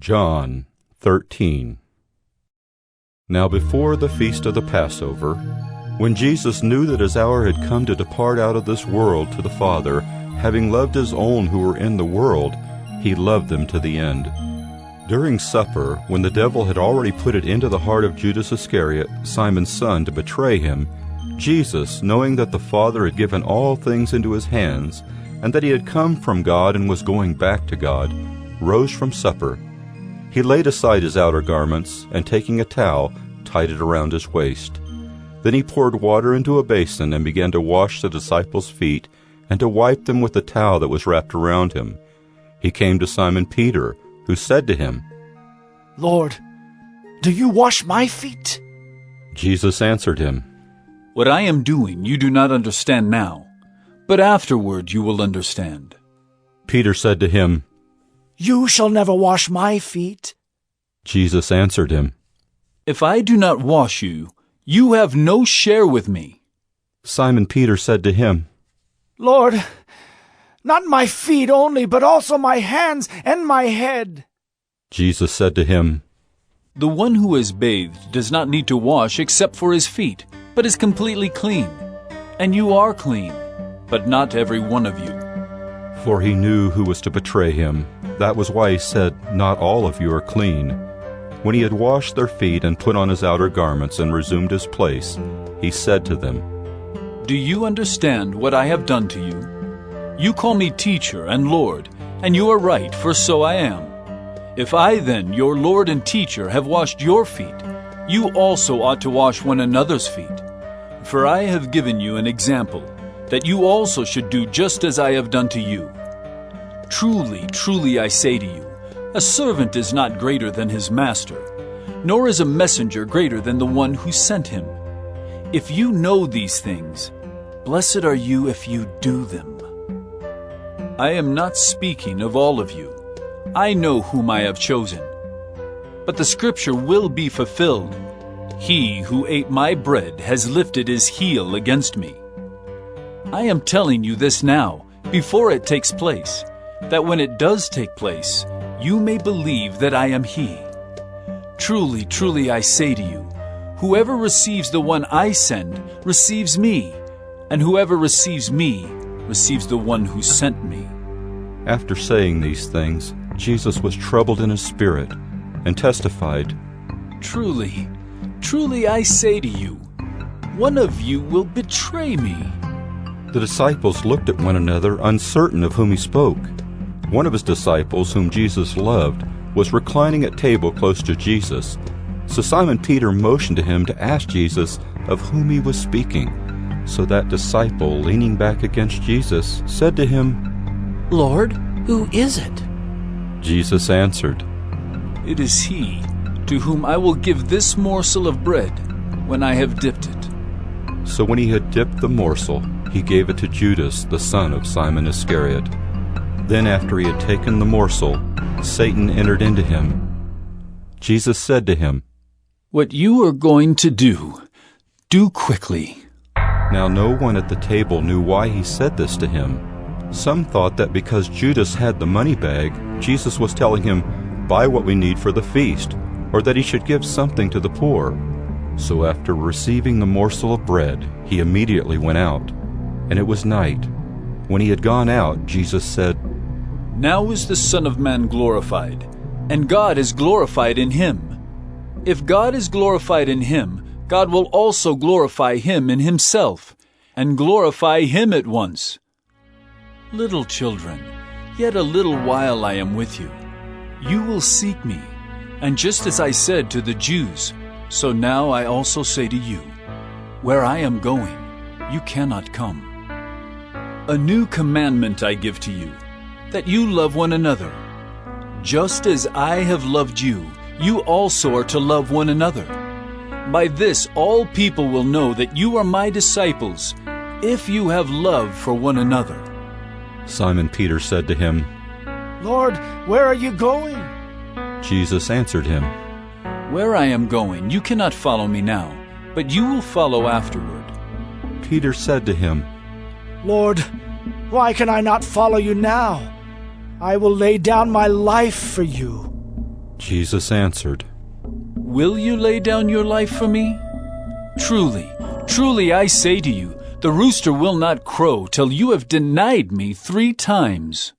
John 13. Now before the feast of the Passover, when Jesus knew that his hour had come to depart out of this world to the Father, having loved his own who were in the world, he loved them to the end. During supper, when the devil had already put it into the heart of Judas Iscariot, Simon's son, to betray him, Jesus, knowing that the Father had given all things into his hands, and that he had come from God and was going back to God, rose from supper. He laid aside his outer garments, and taking a towel, tied it around his waist. Then he poured water into a basin and began to wash the disciples' feet and to wipe them with the towel that was wrapped around him. He came to Simon Peter, who said to him, "Lord, do you wash my feet?" Jesus answered him, "What I am doing you do not understand now, but afterward you will understand." Peter said to him, "You shall never wash my feet." Jesus answered him, "If I do not wash you, you have no share with me." Simon Peter said to him, "Lord, not my feet only, but also my hands and my head." Jesus said to him, "The one who is bathed does not need to wash except for his feet, but is completely clean. And you are clean, but not every one of you." For he knew who was to betray him. That was why he said, "Not all of you are clean." When he had washed their feet and put on his outer garments and resumed his place, he said to them, "Do you understand what I have done to you? You call me teacher and Lord, and you are right, for so I am. If I then, your Lord and teacher, have washed your feet, you also ought to wash one another's feet. For I have given you an example, that you also should do just as I have done to you. Truly, truly I say to you, a servant is not greater than his master, nor is a messenger greater than the one who sent him. If you know these things, blessed are you if you do them. I am not speaking of all of you. I know whom I have chosen. But the scripture will be fulfilled. He who ate my bread has lifted his heel against me. I am telling you this now, before it takes place, that when it does take place, you may believe that I am he. Truly, truly I say to you, whoever receives the one I send receives me, and whoever receives me receives the one who sent me." After saying these things, Jesus was troubled in his spirit, and testified, "Truly, truly I say to you, one of you will betray me." The disciples looked at one another, uncertain of whom he spoke. One of his disciples, whom Jesus loved, was reclining at table close to Jesus. So Simon Peter motioned to him to ask Jesus of whom he was speaking. So that disciple, leaning back against Jesus, said to him, "Lord, who is it?" Jesus answered, "It is he to whom I will give this morsel of bread when I have dipped it." So when he had dipped the morsel, he gave it to Judas, the son of Simon Iscariot. Then after he had taken the morsel, Satan entered into him. Jesus said to him, "What you are going to do, do quickly." Now no one at the table knew why he said this to him. Some thought that because Judas had the money bag, Jesus was telling him, "Buy what we need for the feast," or that he should give something to the poor. So after receiving the morsel of bread, he immediately went out. And it was night. When he had gone out, Jesus said, "Now is the Son of Man glorified, and God is glorified in him. If God is glorified in him, God will also glorify him in himself, and glorify him at once. Little children, yet a little while I am with you. You will seek me, and just as I said to the Jews, so now I also say to you, where I am going, you cannot come. A new commandment I give to you, that you love one another. Just as I have loved you, you also are to love one another. By this all people will know that you are my disciples, if you have love for one another." Simon Peter said to him, "Lord, where are you going?" Jesus answered him, "Where I am going, you cannot follow me now, but you will follow afterward." Peter said to him, "Lord, why can I not follow you now? I will lay down my life for you." Jesus answered, Will you lay down your life for me? Truly, truly I say to you, the rooster will not crow till you have denied me 3 times.